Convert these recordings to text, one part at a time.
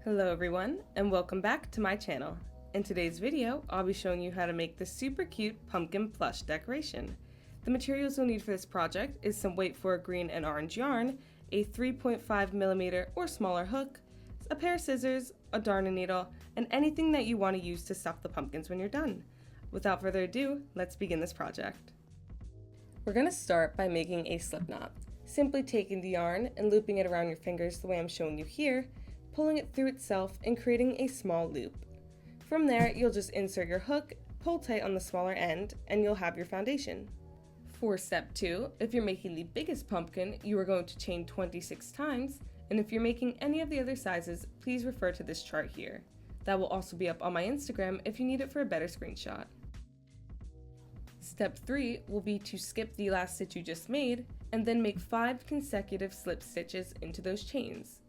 Hello everyone, and welcome back to my channel. In today's video, I'll be showing you how to make this super cute pumpkin plush decoration. The materials you'll need for this project is some weight for green and orange yarn, a 3.5mm or smaller hook, a pair of scissors, a darning needle, and anything that you want to use to stuff the pumpkins when you're done. Without further ado, let's begin this project. We're going to start by making a slip knot. Simply taking the yarn and looping it around your fingers the way I'm showing you here, pulling it through itself and creating a small loop. From there, you'll just insert your hook, pull tight on the smaller end, and you'll have your foundation. For step 2, if you're making the biggest pumpkin, you are going to chain 26 times, and if you're making any of the other sizes, please refer to this chart here. That will also be up on my Instagram if you need it for a better screenshot. Step 3 will be to skip the last stitch you just made, and then make 5 consecutive slip stitches into those chains.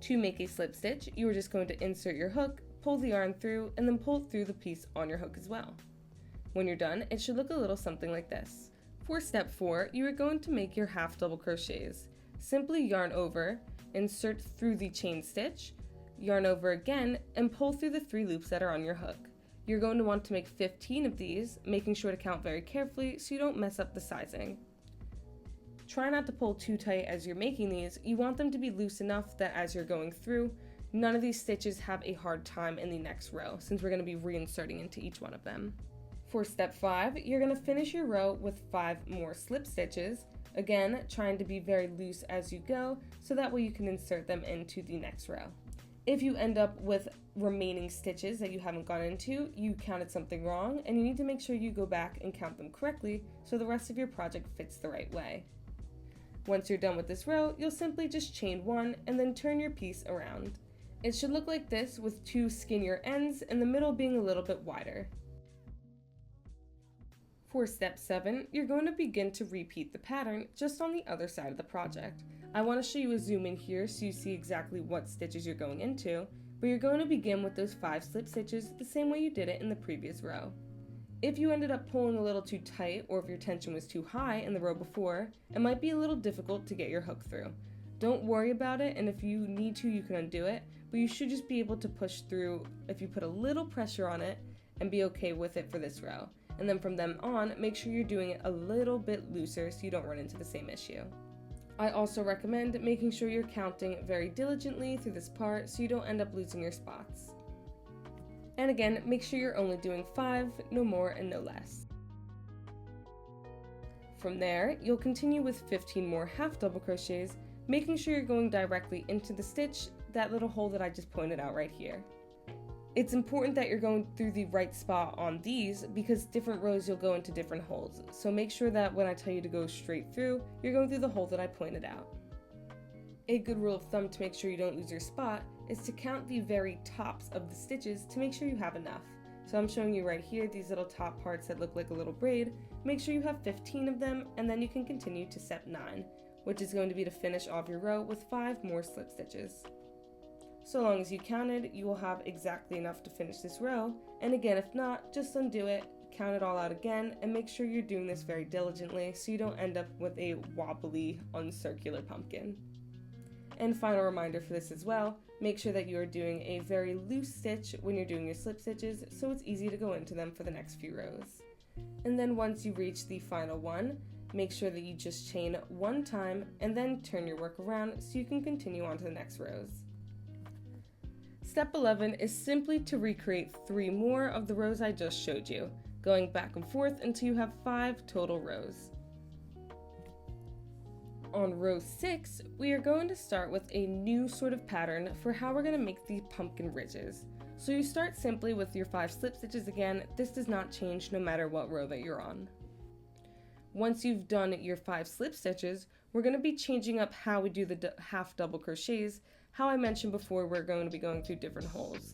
To make a slip stitch, you are just going to insert your hook, pull the yarn through, and then pull through the piece on your hook as well. When you're done, it should look a little something like this. For step 4, you are going to make your half double crochets. Simply yarn over, insert through the chain stitch, yarn over again, and pull through the 3 loops that are on your hook. You're going to want to make 15 of these, making sure to count very carefully so you don't mess up the sizing. Try not to pull too tight as you're making these. You want them to be loose enough that as you're going through, none of these stitches have a hard time in the next row, since we're going to be reinserting into each one of them. For step 5, you're going to finish your row with 5 more slip stitches, again trying to be very loose as you go, so that way you can insert them into the next row. If you end up with remaining stitches that you haven't gone into, you counted something wrong, and you need to make sure you go back and count them correctly so the rest of your project fits the right way. Once you're done with this row, you'll simply just chain 1 and then turn your piece around. It should look like this with 2 skinnier ends and the middle being a little bit wider. For step 7, you're going to begin to repeat the pattern just on the other side of the project. I want to show you a zoom in here so you see exactly what stitches you're going into, but you're going to begin with those 5 slip stitches the same way you did it in the previous row. If you ended up pulling a little too tight, or if your tension was too high in the row before, it might be a little difficult to get your hook through. Don't worry about it, and if you need to, you can undo it, but you should just be able to push through if you put a little pressure on it and be okay with it for this row. And then from then on, make sure you're doing it a little bit looser so you don't run into the same issue. I also recommend making sure you're counting very diligently through this part so you don't end up losing your spots. And again, make sure you're only doing 5, no more and no less. From there, you'll continue with 15 more half double crochets, making sure you're going directly into the stitch, that little hole that I just pointed out right here. It's important that you're going through the right spot on these because different rows you'll go into different holes, so make sure that when I tell you to go straight through, you're going through the hole that I pointed out. A good rule of thumb to make sure you don't lose your spot is to count the very tops of the stitches to make sure you have enough. So I'm showing you right here these little top parts that look like a little braid. Make sure you have 15 of them, and then you can continue to step 9, which is going to be to finish off your row with 5 more slip stitches. So long as you counted, you will have exactly enough to finish this row, and again, if not, just undo it, count it all out again, and make sure you're doing this very diligently so you don't end up with a wobbly, uncircular pumpkin. And final reminder for this as well, make sure that you are doing a very loose stitch when you're doing your slip stitches so it's easy to go into them for the next few rows. And then once you reach the final one, make sure that you just chain 1 time and then turn your work around so you can continue on to the next rows. Step 11 is simply to recreate 3 more of the rows I just showed you, going back and forth until you have 5 total rows. On row 6, we are going to start with a new sort of pattern for how we're going to make the pumpkin ridges. So you start simply with your 5 slip stitches again. This does not change no matter what row that you're on. Once you've done your 5 slip stitches, we're going to be changing up how we do the half double crochets. How I mentioned before, we're going to be going through different holes.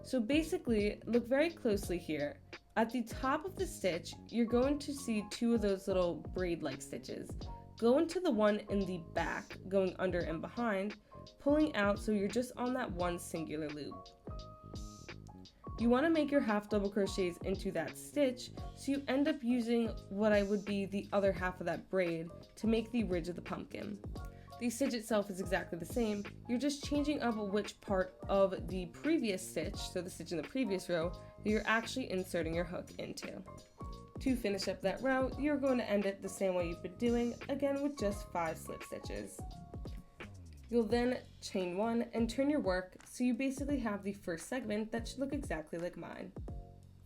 So basically, look very closely here. At the top of the stitch, you're going to see 2 of those little braid-like stitches. Go into the one in the back, going under and behind, pulling out so you're just on that one singular loop. You want to make your half double crochets into that stitch so you end up using what would be the other half of that braid to make the ridge of the pumpkin. The stitch itself is exactly the same, you're just changing up which part of the previous stitch, so the stitch in the previous row, that you're actually inserting your hook into. To finish up that row, you're going to end it the same way you've been doing, again with just 5 slip stitches. You'll then chain 1 and turn your work so you basically have the first segment that should look exactly like mine.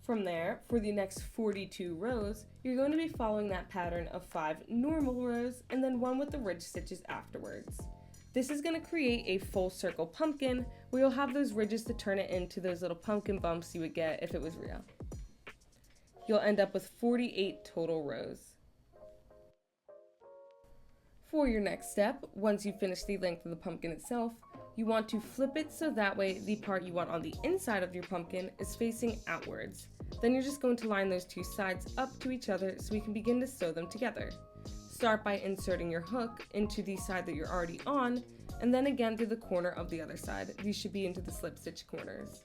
From there, for the next 42 rows, you're going to be following that pattern of 5 normal rows and then 1 with the ridge stitches afterwards. This is going to create a full circle pumpkin where you'll have those ridges to turn it into those little pumpkin bumps you would get if it was real. You'll end up with 48 total rows. For your next step, once you finish the length of the pumpkin itself, you want to flip it so that way the part you want on the inside of your pumpkin is facing outwards. Then you're just going to line those 2 sides up to each other so we can begin to sew them together. Start by inserting your hook into the side that you're already on, and then again through the corner of the other side. These should be into the slip stitch corners.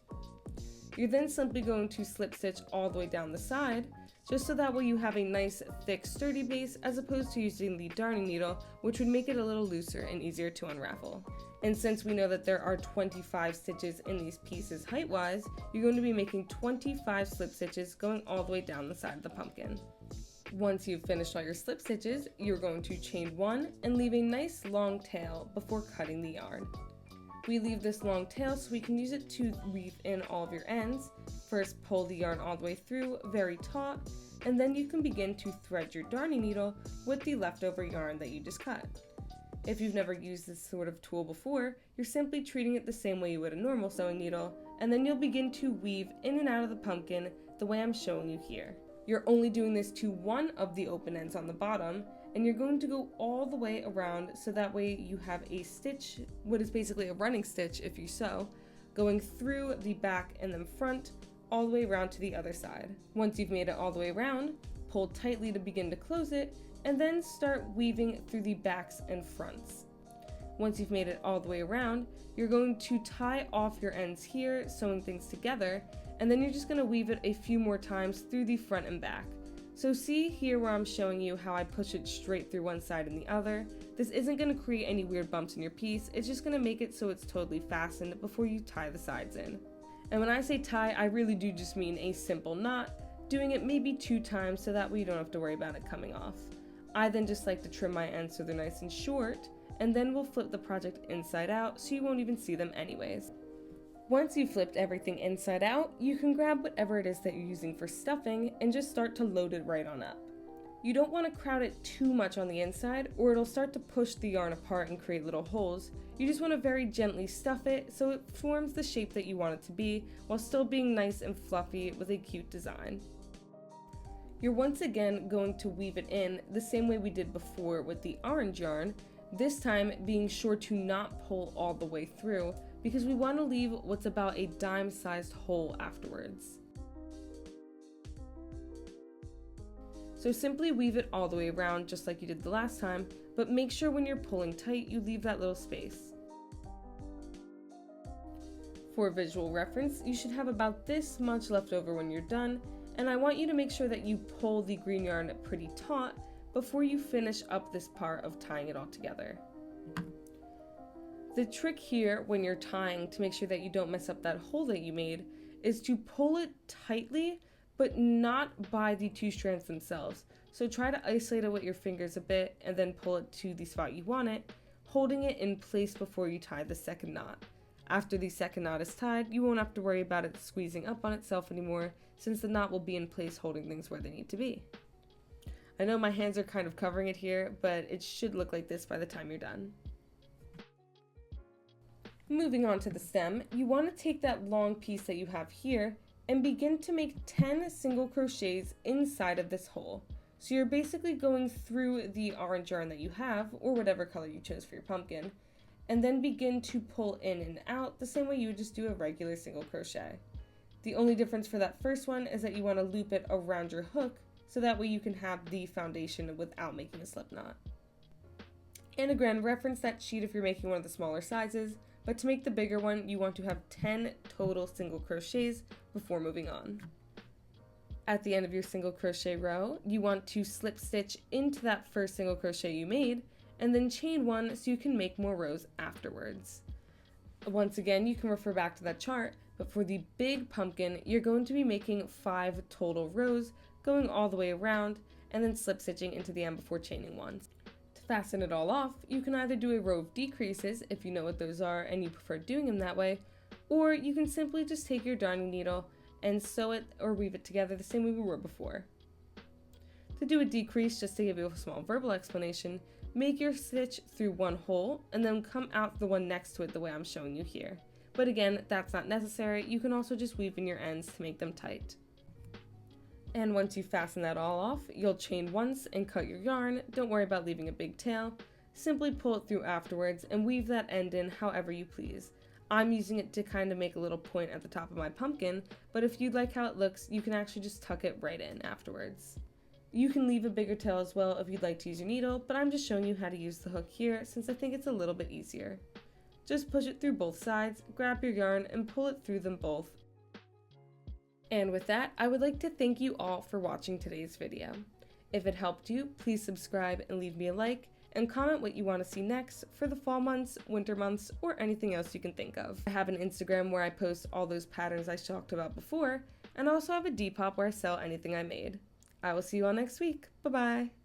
You're then simply going to slip stitch all the way down the side, just so that way you have a nice, thick, sturdy base as opposed to using the darning needle, which would make it a little looser and easier to unravel. And since we know that there are 25 stitches in these pieces height-wise, you're going to be making 25 slip stitches going all the way down the side of the pumpkin. Once you've finished all your slip stitches, you're going to chain 1 and leave a nice long tail before cutting the yarn. We leave this long tail so we can use it to weave in all of your ends. First, pull the yarn all the way through, very taut, and then you can begin to thread your darning needle with the leftover yarn that you just cut. If you've never used this sort of tool before, you're simply treating it the same way you would a normal sewing needle, and then you'll begin to weave in and out of the pumpkin the way I'm showing you here. You're only doing this to one of the open ends on the bottom, and you're going to go all the way around so that way you have a stitch, what is basically a running stitch if you sew, going through the back and then front all the way around to the other side. Once you've made it all the way around, pull tightly to begin to close it, and then start weaving through the backs and fronts. Once you've made it all the way around, you're going to tie off your ends here, sewing things together, and then you're just going to weave it a few more times through the front and back. So see here where I'm showing you how I push it straight through one side and the other. This isn't going to create any weird bumps in your piece, it's just going to make it so it's totally fastened before you tie the sides in. And when I say tie, I really do just mean a simple knot, doing it maybe 2 times so that way you don't have to worry about it coming off. I then just like to trim my ends so they're nice and short, and then we'll flip the project inside out so you won't even see them anyways. Once you've flipped everything inside out, you can grab whatever it is that you're using for stuffing and just start to load it right on up. You don't want to crowd it too much on the inside or it'll start to push the yarn apart and create little holes. You just want to very gently stuff it so it forms the shape that you want it to be while still being nice and fluffy with a cute design. You're once again going to weave it in the same way we did before with the orange yarn, this time being sure to not pull all the way through because we want to leave what's about a dime-sized hole afterwards. So simply weave it all the way around just like you did the last time, but make sure when you're pulling tight you leave that little space. For visual reference, you should have about this much left over when you're done, and I want you to make sure that you pull the green yarn pretty taut before you finish up this part of tying it all together. The trick here when you're tying to make sure that you don't mess up that hole that you made is to pull it tightly but not by the 2 strands themselves. So try to isolate it with your fingers a bit and then pull it to the spot you want it, holding it in place before you tie the second knot. After the second knot is tied, you won't have to worry about it squeezing up on itself anymore since the knot will be in place holding things where they need to be. I know my hands are kind of covering it here, but it should look like this by the time you're done. Moving on to the stem, you want to take that long piece that you have here and begin to make 10 single crochets inside of this hole. So you're basically going through the orange yarn that you have, or whatever color you chose for your pumpkin, and then begin to pull in and out the same way you would just do a regular single crochet. The only difference for that first one is that you want to loop it around your hook so that way you can have the foundation without making a slip knot. And again, reference that sheet if you're making one of the smaller sizes, but to make the bigger one, you want to have 10 total single crochets before moving on. At the end of your single crochet row, you want to slip stitch into that first single crochet you made, and then chain 1 so you can make more rows afterwards. Once again, you can refer back to that chart, but for the big pumpkin, you're going to be making 5 total rows, going all the way around, and then slip stitching into the end before chaining 1. To fasten it all off, you can either do a row of decreases if you know what those are and you prefer doing them that way, or you can simply just take your darning needle and sew it or weave it together the same way we were before. To do a decrease, just to give you a small verbal explanation, make your stitch through one hole and then come out the one next to it the way I'm showing you here. But again, that's not necessary. You can also just weave in your ends to make them tight. And once you fasten that all off, you'll chain once and cut your yarn. Don't worry about leaving a big tail. Simply pull it through afterwards and weave that end in however you please. I'm using it to kind of make a little point at the top of my pumpkin, but if you like how it looks, you can actually just tuck it right in afterwards. You can leave a bigger tail as well if you'd like to use your needle, but I'm just showing you how to use the hook here since I think it's a little bit easier. Just push it through both sides, grab your yarn, and pull it through them both. And with that, I would like to thank you all for watching today's video. If it helped you, please subscribe and leave me a like, and comment what you want to see next for the fall months, winter months, or anything else you can think of. I have an Instagram where I post all those patterns I talked about before, and I also have a Depop where I sell anything I made. I will see you all next week. Bye-bye.